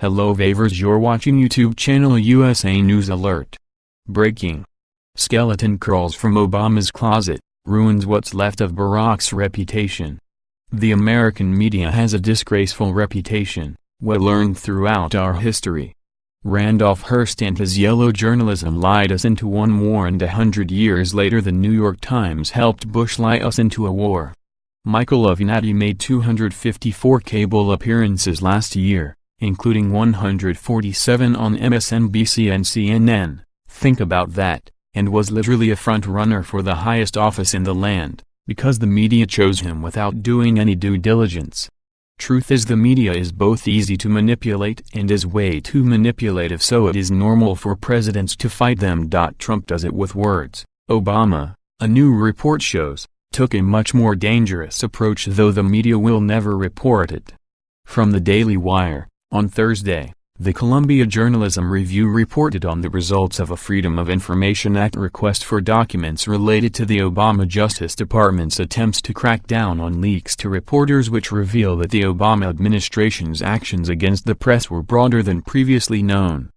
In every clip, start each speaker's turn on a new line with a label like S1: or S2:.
S1: Hello Vavers, you're watching YouTube channel USA News Alert. Breaking. Skeleton crawls from Obama's closet, ruins what's left of Barack's reputation. The American media has a disgraceful reputation, well learned throughout our history. Randolph Hearst and his yellow journalism lied us into one war, and 100 years later the New York Times helped Bush lie us into a war. Michael Avenatti made 254 cable appearances last year, including 147 on MSNBC and CNN, think about that, and was literally a front-runner for the highest office in the land, because the media chose him without doing any due diligence. Truth is, the media is both easy to manipulate and is way too manipulative, so it is normal for presidents to fight them. Trump does it with words. Obama, a new report shows, took a much more dangerous approach, though the media will never report it. From the Daily Wire, on Thursday, the Columbia Journalism Review reported on the results of a Freedom of Information Act request for documents related to the Obama Justice Department's attempts to crack down on leaks to reporters, which reveal that the Obama administration's actions against the press were broader than previously known.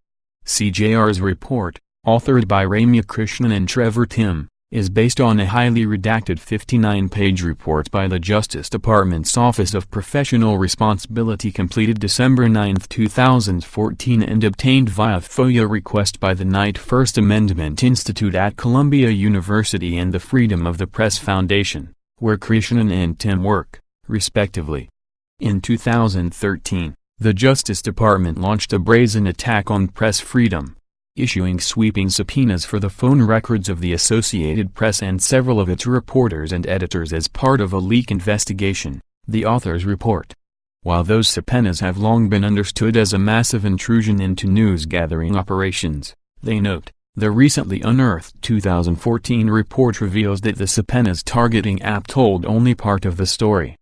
S1: CJR's report, authored by Ramya Krishnan and Trevor Timm, is based on a highly redacted 59-page report by the Justice Department's Office of Professional Responsibility completed December 9, 2014 and obtained via FOIA request by the Knight First Amendment Institute at Columbia University and the Freedom of the Press Foundation, where Krishnan and Timm work, respectively. In 2013, the Justice Department launched a brazen attack on press freedom, issuing sweeping subpoenas for the phone records of the Associated Press and several of its reporters and editors as part of a leak investigation, the authors report. While those subpoenas have long been understood as a massive intrusion into news-gathering operations, they note, the recently unearthed 2014 report reveals that the subpoenas targeting App told only part of the story.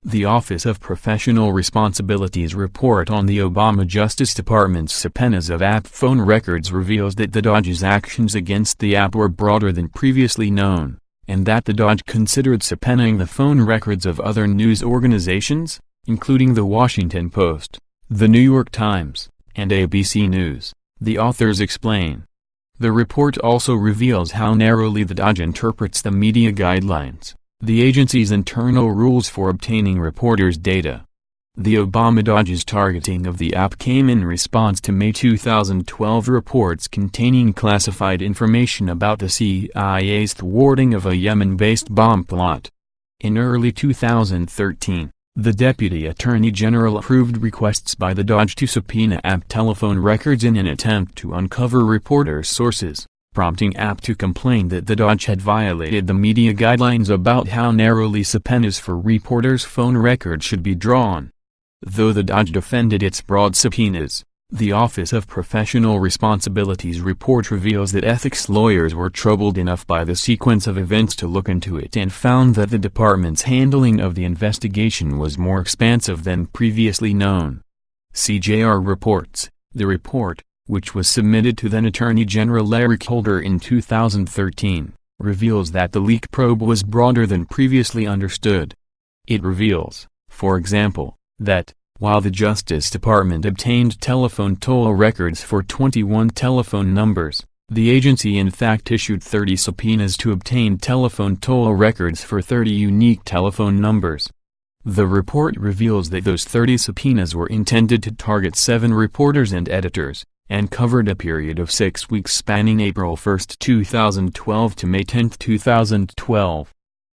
S1: The Office of Professional Responsibility's report on the Obama Justice Department's subpoenas of App phone records reveals that the DOJ's actions against the app were broader than previously known, and that the DOJ considered subpoenaing the phone records of other news organizations, including The Washington Post, The New York Times, and ABC News, the authors explain. The report also reveals how narrowly the DOJ interprets the media guidelines, the agency's internal rules for obtaining reporters' data. The Obama DOJ's targeting of the app came in response to May 2012 reports containing classified information about the CIA's thwarting of a Yemen-based bomb plot. In early 2013, the Deputy Attorney General approved requests by the DOJ to subpoena app telephone records in an attempt to uncover reporters' sources, prompting App to complain that the DOJ had violated the media guidelines about how narrowly subpoenas for reporters' phone records should be drawn. Though the DOJ defended its broad subpoenas, the Office of Professional Responsibility's report reveals that ethics lawyers were troubled enough by the sequence of events to look into it and found that the department's handling of the investigation was more expansive than previously known. CJR reports, the report, which was submitted to then Attorney General Eric Holder in 2013, reveals that the leak probe was broader than previously understood. It reveals, for example, that, while the Justice Department obtained telephone toll records for 21 telephone numbers, the agency in fact issued 30 subpoenas to obtain telephone toll records for 30 unique telephone numbers. The report reveals that those 30 subpoenas were intended to target 7 reporters and editors, and covered a period of 6 weeks spanning April 1, 2012 to May 10, 2012.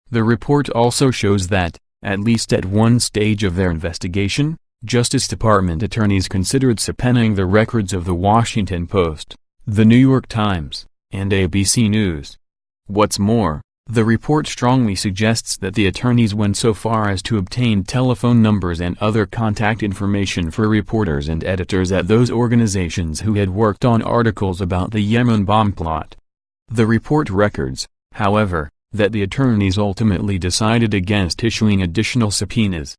S1: The report also shows that, at least at one stage of their investigation, Justice Department attorneys considered subpoenaing the records of The Washington Post, The New York Times, and ABC News. What's more, the report strongly suggests that the attorneys went so far as to obtain telephone numbers and other contact information for reporters and editors at those organizations who had worked on articles about the Yemen bomb plot. The report records, however, that the attorneys ultimately decided against issuing additional subpoenas,